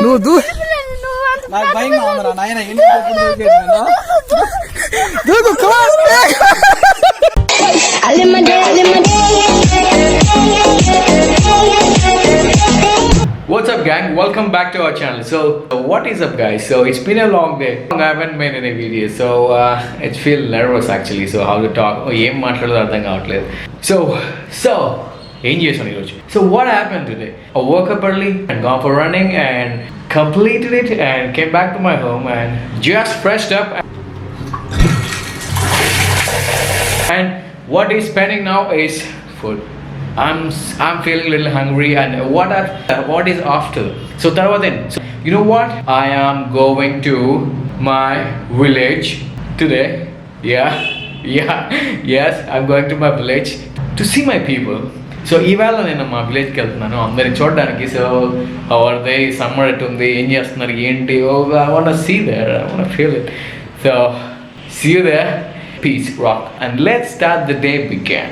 నువ్వు నాకు భయంగా ఉందిరా నాయన దూకు What's up gang, welcome back to our channel. So what is up guys? So it's been a long day, I haven't made any videos, so it feel nervous actually. So how to talk, ఏం మాట్లాడదో అర్థం కావట్లేదు. So ఏం చేసాను ఈరోజు? So what happened today? I woke up early and gone for running and completed it and came back to my home and just freshed up and what is pending now is food. I'm feeling a little hungry and what is after? So Tarvatin, so you know what? I am going to my village today. Yes, I'm going to my village to see my people. So ఇవాళ నేను మా విలేజ్కి వెళ్తున్నాను అందరిని చూడడానికి. So our they summer ఎట్టుంది, ఏం చేస్తున్నారు, ఏంటి, I want see there, I want feel it. So see you there. Peace, rock, and let's start the day. Begin.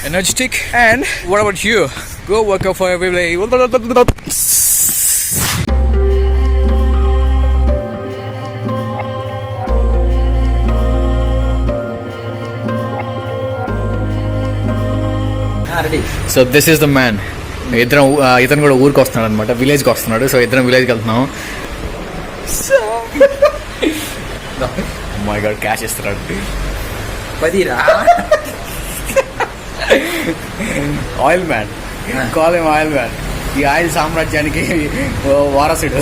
Energetic. And what about you? Go work out for every day. So this is the man. ఇతను కూడా ఊరికి వస్తున్నాడు అనమాట, విలేజ్కి వస్తున్నాడు. So ఇద్దరం విలేజ్కి వెళ్తున్నాం. మై గాడ్, క్యాష్ ఇస్తున్నాడు. 10 రా. Oil man, call him oil man. ఈ ఆయిల్ సామ్రాజ్యానికి వారసుడు.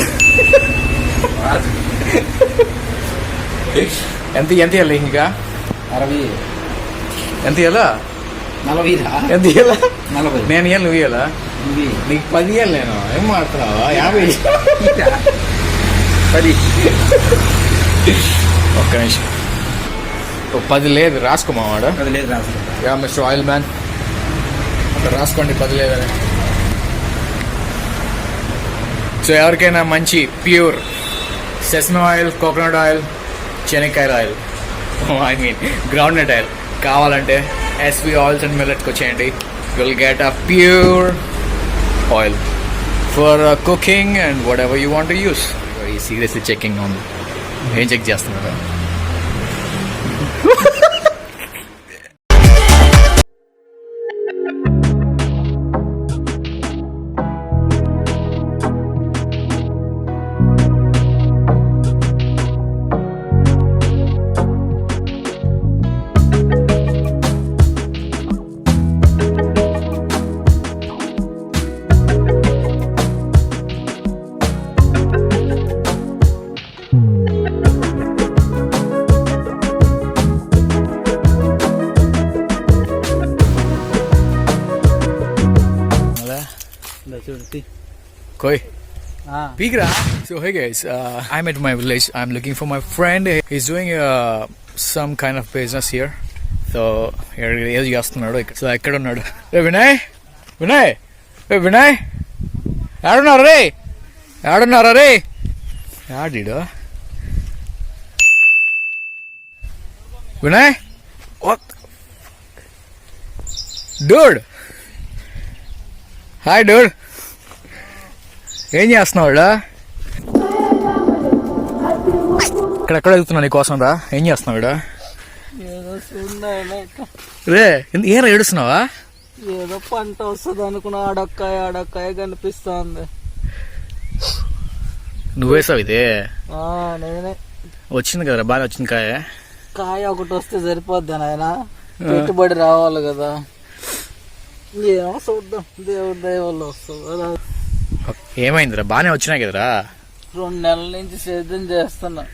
ఎంత ఇవ్వాలి ఇంకా? 60. ఎంత ఇవ్వాలా? 40. ఎంత ఇవ్వాలా? 40. నేను ఇవ్వాలి, నువ్వు ఇవ్వాలా? నీకు 10 ఇవ్వాలి. నేను ఏం మాట్లాడుతున్నావా? 50. 10. ఒక్క నిమిషం. 10 లేదు, రాసుకోమావాడు. 10 లేదు, రాసుకో. యా మిస్టర్ ఆయిల్ మ్యాన్, రాసుకోండి 10 లేదని. సో ఎవరికైనా మంచి pure sesame oil, coconut oil, శనక్కాయల oil, I mean groundnut oil కావాలంటే ఎస్వి ఆయిల్స్ అండ్ మిల్లెట్కి వచ్చేయండి. Will get a pure oil for cooking and whatever you want to use. ఈ seriously checking ఉంది. ఏం check చేస్తున్నారు? Koi. Pigra. So hey guys, I'm at my village. I'm looking for my friend. He's doing some kind of business here. So here he is. So I couldn't know. Hey Vinay. Hey Vinay. I don't know re. Yeah, did Vinay. What? Dude. Hi dude. ఏం చేస్తున్నావు? ఇక్కడెక్కడ వెళ్తున్నా నీకోసం రా. ఏం చేస్తున్నావు? రే ఏం ఏడుస్తున్నావా? ఏదో పంట వస్తుంది అనుకున్నా, అడక్కాయ కనిపిస్తుంది. నువ్వేసావు ఇదే నేనే. వచ్చింది కదా బాగా వచ్చింది కాయ. కాయ ఒకటి వస్తే సరిపోద్ది నాయన, పెట్టుబడి రావాలి కదా. ఏమో చూద్దాం, దేవుడి దయ వల్ల వస్తుంది. ఏమైందిరా బాగానే వచ్చినాయి కదరా. 2 నెలల నుంచి సేద్యం చేస్తున్నా.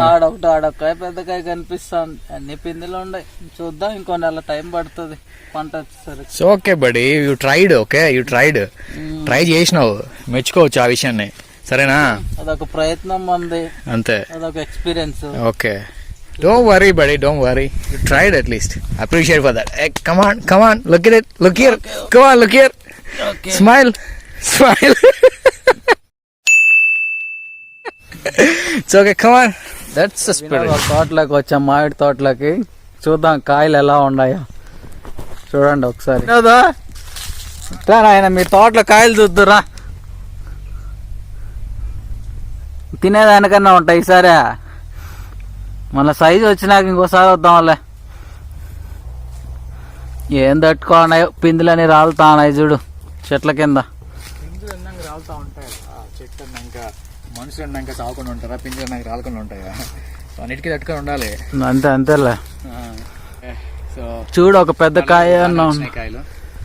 ఆడొకకాయ పెద్దకాయ కనిపిస్తుంది, అన్ని పిందెలు ఉన్నాయి. చూద్దాం, ఇంకో నెల టైం పడుతుంది పంట వచ్చేసరికి. ఓకే బడి, you tried. Okay you tried, try చేసినావు, మెచ్చుకోవచ్చు ఆ విషయాన్ని. సరేనా, అదొక ప్రయత్నం మంది, అంతే, అదొక experience. Okay, don't worry buddy, don't worry, you tried at least, appreciate for that. Hey, come on, look at it, look here, come on, look here, smile. It's okay, come on, that's the spirit. తోటలోకి వచ్చాం, మామిడి తోటలోకి. చూద్దాం కాయలు ఎలా ఉన్నాయో చూడండి ఒకసారి. ఆయన మీ తోటలో కాయలు చూద్దురా, తినేదానికన్నా ఉంటాయి ఈసారి. మన సైజు వచ్చినాక ఇంకోసారి వద్దాంలే. ఏం తట్టుకోన్నాయో, పిందులని రాలుతా ఉన్నాయి చూడు చెట్ల కింద. పిందులు అన్నాక రాలుతా ఉంటాయి, చెట్టు అన్నాక మనుషులు అన్నాక సాగకుండా ఉంటారా, పిందులు అన్నాక రాలకుండా ఉంటాయా? అన్నిటికీ తట్టుకొని ఉండాలి. అంతేలే. సో చూడు ఒక పెద్ద కాయ కాయలు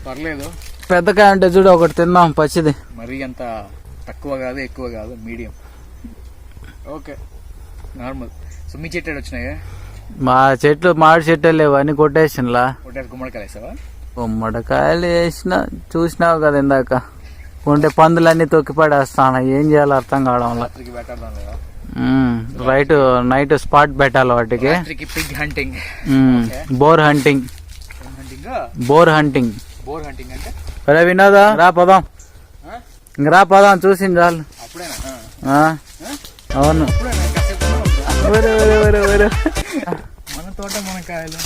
పర్లేదు. పెద్ద కాయ అంటే చూడు ఒకటి తిన్నాం, పచ్చిది. మరీ అంత తక్కువ కాదు ఎక్కువ కాదు, మీడియం. Okay, normal. సో మీ చెట్టు వచ్చినాయా? మా చెట్లు మామిడి చెట్టు లేవు, అన్ని కొట్టేసినలా. గుమ్మడికాయలు వేసావా? గుమ్మడికాయలు వేసిన, చూసినావు కదా ఇందాక. ఉంటే పందులన్నీ తొక్కి పడేస్తాను, ఏం చేయాలో అర్థం కావడం వల్ల. రైట్, నైట్ స్పాట్ పెట్టాలి వాటికి. Pig hunting, bore hunting. Bore hunting అంటే అరే వినోదా, రా పదాం, ఇంక రా పదాం, చూసింది చాలు. అవును, మన తోట మన కాయలు.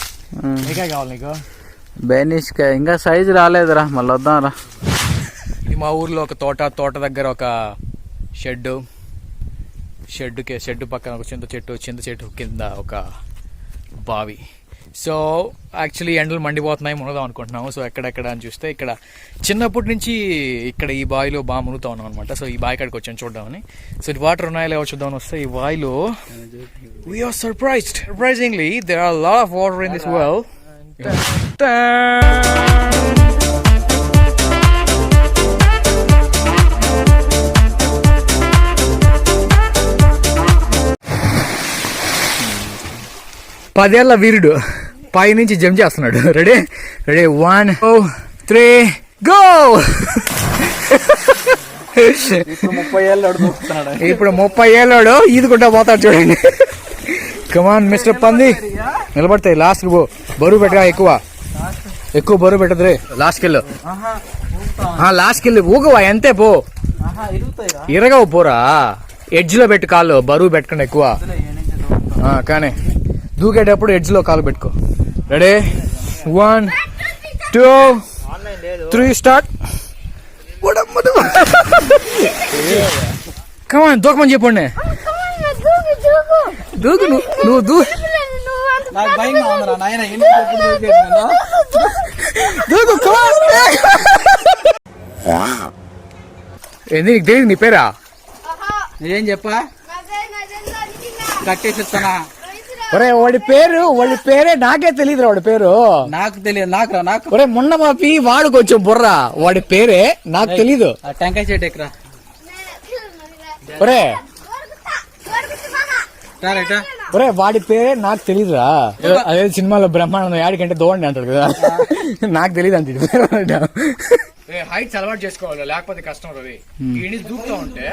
ఏ కాయ కావాలి నీకు? బెనిష్ కాయ. ఇంకా సైజు రాలేదురా, మళ్ళీ వద్దాం రా. మా ఊర్లో ఒక తోట దగ్గర ఒక షెడ్ పక్కన ఒక చింత చెట్టు కింద ఒక బావి. సో యాక్చువల్లీ ఎండలు మండిపోతున్నాయి, మునుగుదాం అనుకుంటున్నాము. సో ఎక్కడెక్కడ అని చూస్తే ఇక్కడ చిన్నప్పటి నుంచి ఇక్కడ ఈ బావిలో బాగా మునుగుతా ఉన్నాం అనమాట. సో ఈ బావి కాడికి వచ్చాను చూద్దామని. సో ఇది వాటర్ ఉన్నాయో లేవో చూద్దామని వస్తే ఈ బావిలో we are surprisingly there are lot of water in this well. పదేళ్ల వీరుడు పైనుంచి జంప్ చేస్తున్నాడు. Ready 1 2 3 go. ఇప్పుడు 30 ఏళ్ళోడు ఈదుకుంటా పోతాడు చూడండి. కమాన్ మిస్టర్ పంది, నిలబడతాయి. లాస్ట్ బరువు పెట్టగా, ఎక్కువ బరువు పెట్టదురే. లాస్ట్కి వెళ్ళి ఊగవా, ఎంతే పో, ఇరగవు పోరా. ఎడ్జ్ లో పెట్టు కాళ్ళు, బరువు పెట్టకుండా ఎక్కువ. కానీ దూకేటప్పుడు ఎడ్జ్ లో కాలు పెట్టుకో. Ready 1 2 3 start. కమాన్ దూకమని చెప్పండి. దూకు నువ్వు దూకు. ఏంది నీకు తెలియదు నీ పేరా? ఏం చెప్పా, కట్టేసిస్తానా? ఒరే వాడి పేరే నాకే తెలియదు. వాడి పేరు నాకు తెలియదు. నాకు ఒరే మొన్న మాపి వాడు కొంచెం బుర్రా, వాడి పేరే నాకు తెలీదు. టెంకాయ చెట్టు ఎక్కరా. ఒరే వాడి పేరే నాకు తెలీదురా. అదే సినిమాలో బ్రహ్మానందం యాడికంటే దోండి అంటాడు కదా, నాకు తెలియదు అంత. హైట్స్ అలవాటు చేసుకోవాలి, లేకపోతే కష్టం. అది ఈ దూకుతా ఉంటే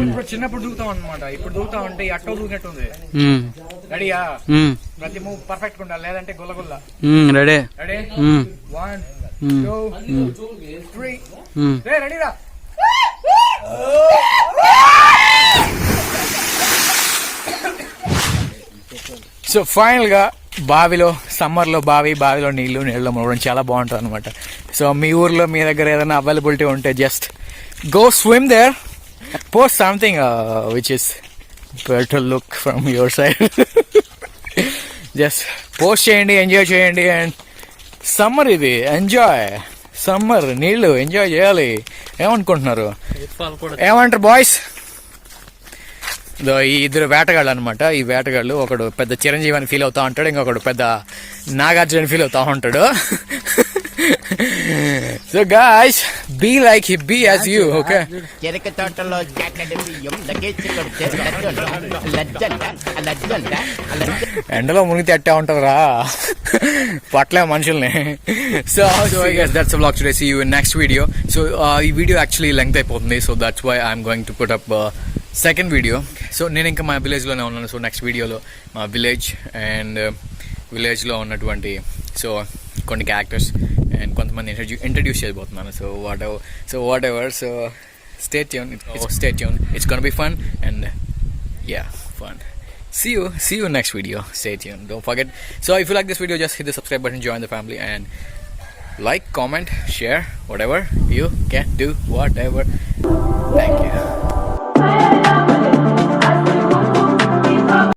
ఇప్పుడు చిన్నప్పుడు దూకుతాం అనమాట. ఇప్పుడు దూకుతా ఉంటే అట్టో దూకినట్టుంది. రెడీయా? ప్రతి మూవ్ పర్ఫెక్ట్ ఉండాలి, లేదంటే గుల్లగుల్ల. రెడీ 1 2 3 రెడీరా. సో ఫైనల్ గా బావిలో, సమ్మర్ లో బావిలో నీళ్ళలో మునగడం చాలా బాగుంటుంది అనమాట. సో మీ ఊర్లో మీ దగ్గర ఏదైనా అవైలబిలిటీ ఉంటే just go swim there, post something which is better look from your side. Just post చేయండి, ఎంజాయ్ చేయండి. అండ్ సమ్మర్ ఇది, ఎంజాయ్ సమ్మర్, నీళ్లు ఎంజాయ్ చేయాలి. ఏమనుకుంటున్నారు? ఏమంటారు బాయ్స్? ఈ ఇద్దరు వేటగాళ్ళు అనమాట. ఈ వేటగాళ్ళు ఒకడు పెద్ద చిరంజీవి అని ఫీల్ అవుతా ఉంటాడు, ఇంకొకడు పెద్ద నాగార్జున అని ఫీల్ అవుతా ఉంటాడు. So guys, be like he, be as you. Okay, చెరక తోటలో బియ్యం లగేజ్ కొడితే లజ్జంట ఎండలో మునిగితే అట్టే ఉంటుందిరా, పట్లే మనుషుల్ని. So that's vlog today. See you in next video. So ఈ వీడియో యాక్చువల్లీ లెంగ్త్ అయిపోతుంది. So that's why I'm going to put up second video. So నేను ఇంకా మా విలేజ్లోనే ఉన్నాను. సో నెక్స్ట్ వీడియోలో మా విలేజ్ అండ్ విలేజ్లో ఉన్నటువంటి సో కొన్ని క్యారెక్టర్స్ అండ్ కొంతమంది ఇంట్రడ్యూస్ చేయబోతున్నాను. So what ever so stay tune, it's gonna be fun and yeah, fun. See you next video. Stay tuned, don't forget. So if you like this video, just hit the subscribe button, join the family, and like, comment, share, whatever you can do, whatever. Thank you.